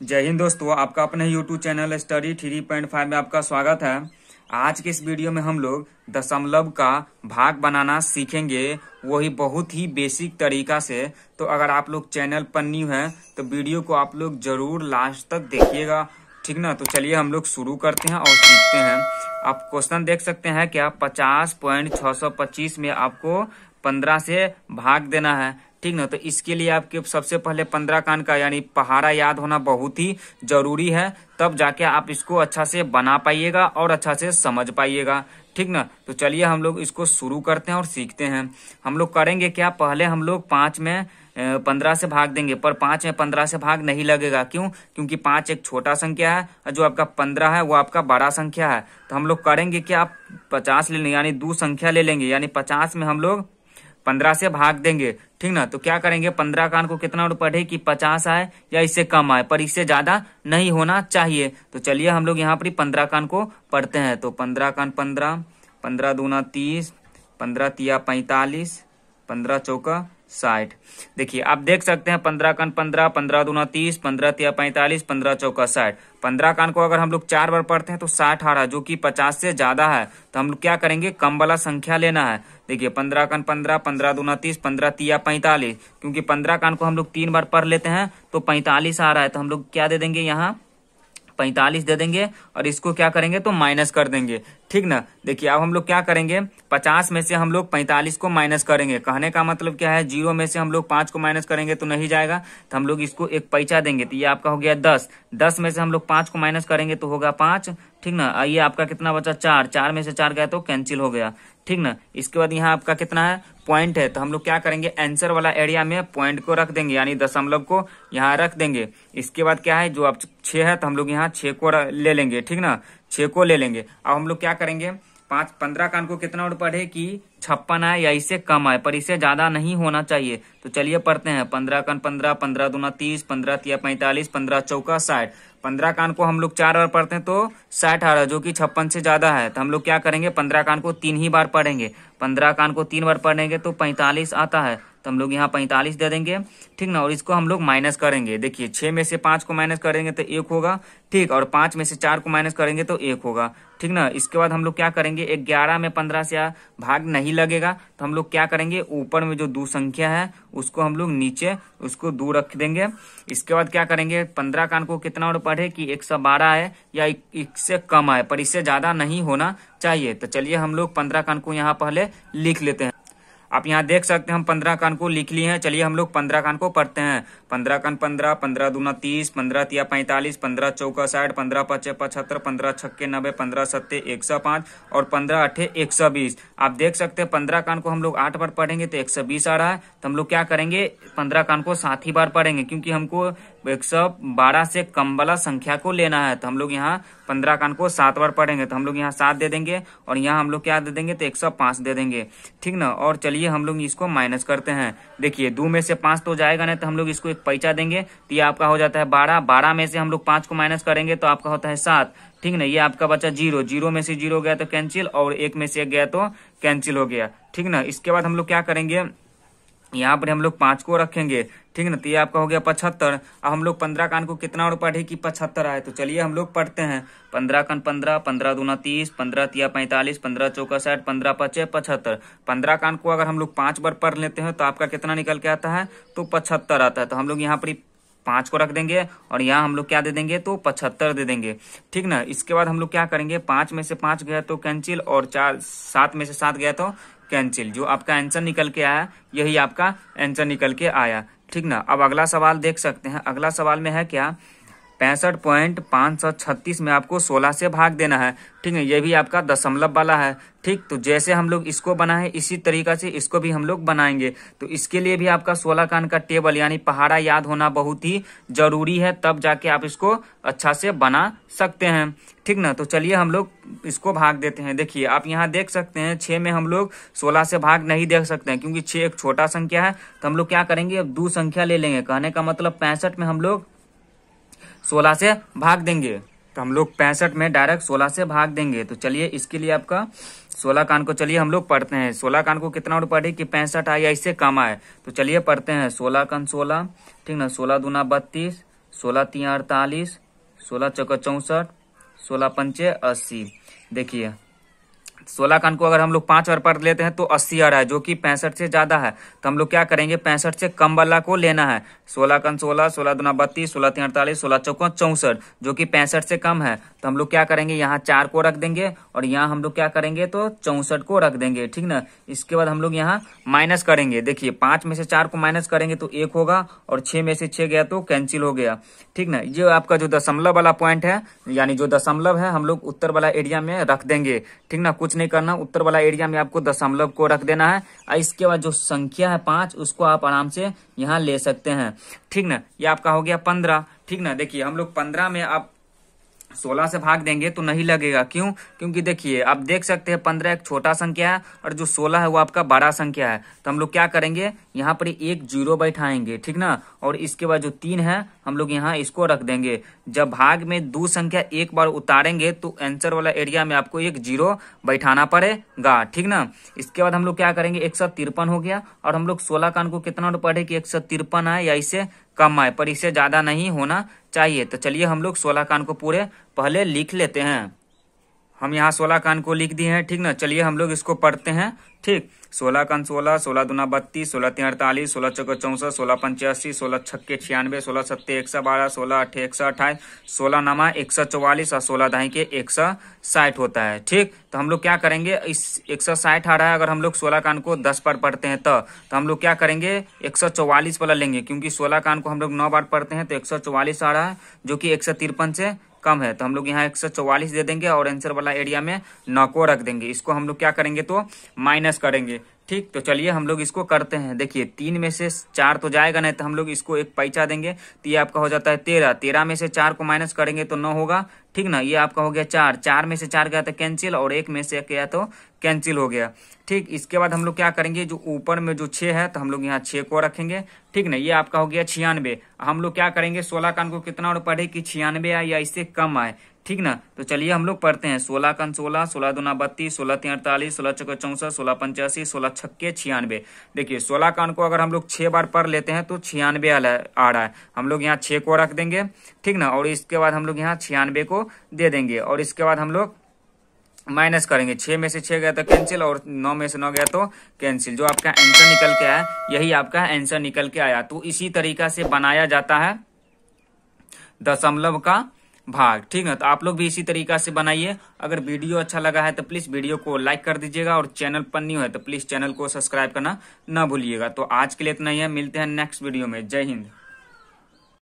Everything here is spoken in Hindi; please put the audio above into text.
जय हिंद दोस्तों, आपका अपने यूट्यूब चैनल स्टडी 3.5 में आपका स्वागत है। आज के इस वीडियो में हम लोग दशमलव का भाग बनाना सीखेंगे, वही बहुत ही बेसिक तरीका से। तो अगर आप लोग चैनल पर न्यू हैं तो वीडियो को आप लोग जरूर लास्ट तक देखिएगा, ठीक ना। तो चलिए हम लोग शुरू करते हैं और सीखते हैं। आप क्वेश्चन देख सकते हैं क्या, 50.625 में आपको 15 से भाग देना है, ठीक ना। तो इसके लिए आपके सबसे पहले 15 का अंक का यानी पहाड़ा याद होना बहुत ही जरूरी है, तब जाके आप इसको अच्छा से बना पाइएगा और अच्छा से समझ पाइएगा, ठीक ना। तो चलिए हम लोग इसको शुरू करते हैं और सीखते हैं। हम लोग करेंगे क्या, पहले हम लोग 5 में 15 से भाग देंगे, पर 5 में 15 से भाग नहीं लगेगा। क्यों? क्योंकि 5 एक छोटा संख्या है और जो आपका 15 है वो आपका बड़ा संख्या है। तो हम लोग करेंगे क्या, आप 50 ले लेंगे यानी 2 संख्या ले लेंगे, यानी 50 में हम लोग 15 से भाग देंगे, ठीक ना। तो क्या करेंगे, 15 का अंक को कितना पढ़े कि 50 आए या इससे कम आए, पर इससे ज्यादा नहीं होना चाहिए। तो चलिए हम लोग यहाँ पर 15 का अंक को पढ़ते हैं। तो 15 का अंक 15, 15 दूना 30, 15 तिया 45, 15 चौका 60। देखिए आप देख सकते हैं 15 का अंक 15, 15 दूना 30, 15 तिया 45, 15 चौका 60। 15 का अंक को अगर हम लोग 4 बार पढ़ते हैं तो 60 आ रहा है, जो कि 50 से ज्यादा है। तो हम लोग क्या करेंगे, कम वाला संख्या लेना है। देखिए 15 का अंक 15, 15 दूना 30, 15 तिया 45। क्योंकि 15 का अंक को हम लोग 3 बार पढ़ लेते हैं तो 45 आ रहा है। तो हम लोग क्या दे देंगे, यहाँ 45 दे देंगे और इसको क्या करेंगे तो माइनस कर देंगे, ठीक ना। देखिए अब हम लोग क्या करेंगे, 50 में से हम लोग 45 को माइनस करेंगे। कहने का मतलब क्या है, 0 में से हम लोग 5 को माइनस करेंगे तो नहीं जाएगा, तो हम लोग इसको एक पैसा देंगे। तो ये आपका हो गया 10। 10 में से हम लोग 5 को माइनस करेंगे तो होगा 5, ठीक ना। ये आपका कितना बचा, 4। 4 में से 4 गया तो कैंसिल हो गया, ठीक ना। इसके बाद यहाँ आपका कितना है, पॉइंट है। तो हम लोग क्या करेंगे, आंसर वाला एरिया में पॉइंट को रख देंगे, यानी दशमलव को यहाँ रख देंगे। इसके बाद क्या है, जो अब 6 है तो हम लोग यहाँ 6 को ले लेंगे, ठीक ना, 6 को ले लेंगे। अब हम लोग क्या करेंगे, 15 का अंक को कितना पढ़े कि 56 आए या इससे कम आए, पर इससे ज्यादा नहीं होना चाहिए। तो चलिए पढ़ते हैं। 15 का अंक 15, 15 दूना 30, 15 तिया 45, 15 चौका 60। 15 का अंक को हम लोग 4 बार पढ़ते हैं तो 60 आ रहा है, जो कि 56 से ज्यादा है। तो हम लोग क्या करेंगे, 15 का अंक को 3 ही बार पढ़ेंगे। 15 का अंक को 3 बार पढ़ेंगे तो 45 आता है। तो हम लोग यहाँ 45 दे देंगे, ठीक ना। और इसको हम लोग माइनस करेंगे। देखिए 6 में से 5 को माइनस करेंगे तो 1 होगा, ठीक। और 5 में से 4 को माइनस करेंगे तो 1 होगा, ठीक ना। इसके बाद हम लोग क्या करेंगे, 11 में 15 से भाग नहीं लगेगा। तो हम लोग क्या करेंगे, ऊपर में जो 2 संख्या है उसको हम लोग नीचे उसको 2 रख देंगे। इसके बाद क्या करेंगे, 15 का अंक को कितना पढ़े कि 112 है या इससे कम आए, पर इससे ज्यादा नहीं होना चाहिए। तो चलिए हम लोग 15 का अंक को यहाँ पहले लिख लेते हैं। आप यहाँ देख सकते हैं हम 15 का अंक को लिख लिए हैं। चलिए हम लोग 15 का अंक को पढ़ते हैं। 15 का अंक 15, 15 दूना 30, 15 तिया 45, 15 चौका 60, 15 पचे 75, 15 छक्के 90, 15 सत्ते 105 और 15 अठे 120। आप देख सकते हैं 15 का अंक को हम लोग 8 बार पढ़ेंगे तो 120 आ रहा है। तो हम लोग क्या करेंगे, 15 का अंक को 7 ही बार पढ़ेंगे, क्योंकि हमको 112 से कम वाला संख्या को लेना है। तो हम लोग यहाँ 15 का अंक को 7 बार पढ़ेंगे। तो हम लोग यहाँ 7 दे देंगे और यहाँ हम लोग क्या दे देंगे, तो 105 दे देंगे, ठीक ना। और चलिए हम लोग इसको माइनस करते हैं। देखिए 2 में से 5 तो जाएगा नहीं, तो हम लोग इसको एक पैसा देंगे। तो ये आपका हो जाता है 12। 12 में से हम लोग 5 को माइनस करेंगे तो आपका होता है 7, ठीक ना। ये आपका बचा 0। 0 में से 0 गया तो कैंसिल, और 1 में से 1 गया तो कैंसिल हो गया, ठीक ना। इसके बाद हम लोग क्या करेंगे, यहाँ पर हम लोग 5 को रखेंगे, ठीक ना। तो ये आपका हो गया 75। अब हम लोग 15 का अंक को कितना पढ़े कि 75 आए। तो चलिए हम लोग पढ़ते हैं। 15 का अंक 15, 15 दूना 30, 15 तिया 45, 15 चौका 60, 15 पचे 75। 15 का अंक को अगर हम लोग 5 बार पढ़ लेते हैं तो आपका कितना निकल के आता है, तो 75 आता है। तो हम लोग यहाँ पर 5 को रख देंगे और यहाँ हम लोग क्या दे देंगे, तो 75 दे देंगे, ठीक ना। इसके बाद हम लोग क्या करेंगे, 5 में से 5 गया तो कैंसिल, और 7 में से 7 गया तो कैंसिल। जो आपका आंसर निकल के आया यही आपका आंसर निकल के आया, ठीक ना। अब अगला सवाल देख सकते हैं। अगला सवाल में है क्या, 65.536 में आपको 16 से भाग देना है, ठीक है। ये भी आपका दशमलव वाला है, ठीक। तो जैसे हम लोग इसको बनाए इसी तरीका से इसको भी हम लोग बनाएंगे। तो इसके लिए भी आपका 16 का अंक का टेबल यानी पहाड़ा याद होना बहुत ही जरूरी है, तब जाके आप इसको अच्छा से बना सकते हैं, ठीक ना। तो चलिए हम लोग इसको भाग देते हैं। देखिए आप यहाँ देख सकते हैं 6 में हम लोग 16 से भाग नहीं देख सकते हैं, क्योंकि 6 एक छोटा संख्या है। तो हम लोग क्या करेंगे, अब 2 संख्या ले लेंगे। कहने का मतलब 65 में हम लोग 16 से भाग देंगे। तो हम लोग 65 में डायरेक्ट 16 से भाग देंगे। तो चलिए इसके लिए आपका 16 का अंक को चलिए हम लोग पढ़ते हैं। 16 का अंक को कितना पढ़े कि 65 आए या इससे कम आए। तो चलिए पढ़ते हैं। 16 का अंक 16, ठीक ना। 16 दूना 32, 16 3 48, 16 चौका 64, 16 पंचे 80। देखिए 16 का अंक को अगर हम लोग 5 बार पढ़ लेते हैं तो 80 आ रहा है, जो कि 65 से ज्यादा है। तो हम लोग क्या करेंगे, 65 से कम वाला को लेना है। 16 का 16, 16 दूना 32, 16 तीन 48, 16 चौका 64, जो कि 65 से कम है। तो हम लोग क्या करेंगे, यहाँ 4 को रख देंगे और यहाँ हम लोग क्या करेंगे तो 64 को रख देंगे, ठीक ना। इसके बाद हम लोग यहाँ माइनस करेंगे। देखिए 5 में से 4 को माइनस करेंगे तो 1 होगा और 6 में से 6 गया तो कैंसिल हो गया, ठीक ना। ये आपका जो दशमलव वाला पॉइंट है, यानी जो दशमलव है हम लोग उत्तर वाला एरिया में रख देंगे, ठीक ना। कुछ नहीं करना, उत्तर वाला एरिया में आपको दशमलव को रख देना है। इसके बाद जो संख्या है 5, उसको आप आराम से यहाँ ले सकते हैं, ठीक ना। ये आपका हो गया 15, ठीक ना। देखिए हम लोग 15 में आप 16 से भाग देंगे तो नहीं लगेगा, क्यों? क्योंकि देखिए आप देख सकते हैं 15 एक छोटा संख्या है और जो 16 है वो आपका बड़ा संख्या है। तो हम लोग क्या करेंगे, यहाँ पर एक 0 बैठाएंगे, ठीक ना। और इसके बाद जो 3 है हम लोग यहाँ इसको रख देंगे। जब भाग में 2 संख्या एक बार उतारेंगे तो आंसर वाला एरिया में आपको एक 0 बैठाना पड़ेगा, ठीक ना। इसके बाद हम लोग क्या करेंगे, 153 हो गया। और हम लोग 16 का अंक को कितना पढ़े कि 153 आए या इससे कम आए, पर इससे ज्यादा नहीं होना चाहिए। तो चलिए हम लोग 16 का अंक को पूरे पहले लिख लेते हैं। हम यहाँ 16 का अंक को लिख दिए हैं, ठीक ना। चलिए हम लोग इसको पढ़ते हैं, ठीक। 16 का अंक 16, 16 दूना 32, 16 तीन 48, 16 चौका 64, 16 पंचे 80, 16 छक्के 96, 16 सत्ते 112, 16 अठे 128, 16 नमा 144 और 16 दाई के 160 होता है, ठीक। तो हम लोग क्या करेंगे, इस 160 आ रहा है, अगर हम लोग 16 का अंक को 10 बार पढ़ते हैं तो हम लोग क्या करेंगे 144 वाला लेंगे, क्योंकि 16 का अंक को हम लोग 9 बार पढ़ते हैं तो 144 आ रहा है, जो कि 153 से कम है। तो हम लोग यहाँ 144 दे देंगे और आंसर वाला एरिया में 9 को रख देंगे। इसको हम लोग क्या करेंगे तो माइनस करेंगे, ठीक। तो चलिए हम लोग इसको करते हैं। देखिए 3 में से 4 तो जाएगा नहीं, तो हम लोग इसको एक पैसा देंगे तो ये आपका हो जाता है 13। 13 में से 4 को माइनस करेंगे तो 9 होगा, ठीक ना। ये आपका हो गया 4। 4 में से 4 गया तो कैंसिल और 1 में से गया तो कैंसिल हो गया, ठीक। इसके बाद हम लोग क्या करेंगे, जो ऊपर में जो 6 है तो हम लोग यहाँ 6 को रखेंगे, ठीक ना। ये आपका हो गया 96। हम लोग क्या करेंगे, 16 का अंक को कितना और पढ़े कि 96 आए या इससे कम आए, ठीक ना। तो चलिए हम लोग पढ़ते हैं। 16 का 16, 16 दूना 32, 16 तीन 48, 16 चौका 64, 16 पंचे 80, 16 छक्के 96। देखिए 16 का अंक को अगर हम लोग 6 बार पढ़ लेते हैं तो 96 आ रहा है। हम लोग यहाँ 6 को रख देंगे, ठीक ना। और इसके बाद हम लोग यहाँ 96 को दे देंगे और इसके बाद हम लोग माइनस करेंगे। 6 में से 6 गया तो कैंसिल और 9 में से 9 गया तो कैंसिल। जो आपका आंसर निकल के आया, यही आपका आंसर निकल के आया। तो इसी तरीका से बनाया जाता है दशमलव का भाग, ठीक है। तो आप लोग भी इसी तरीका से बनाइए। अगर वीडियो अच्छा लगा है तो प्लीज वीडियो को लाइक कर दीजिएगा और चैनल पर न्यू है तो प्लीज चैनल को सब्सक्राइब करना ना भूलिएगा। तो आज के लिए इतना ही है, मिलते हैं नेक्स्ट वीडियो में। जय हिंद।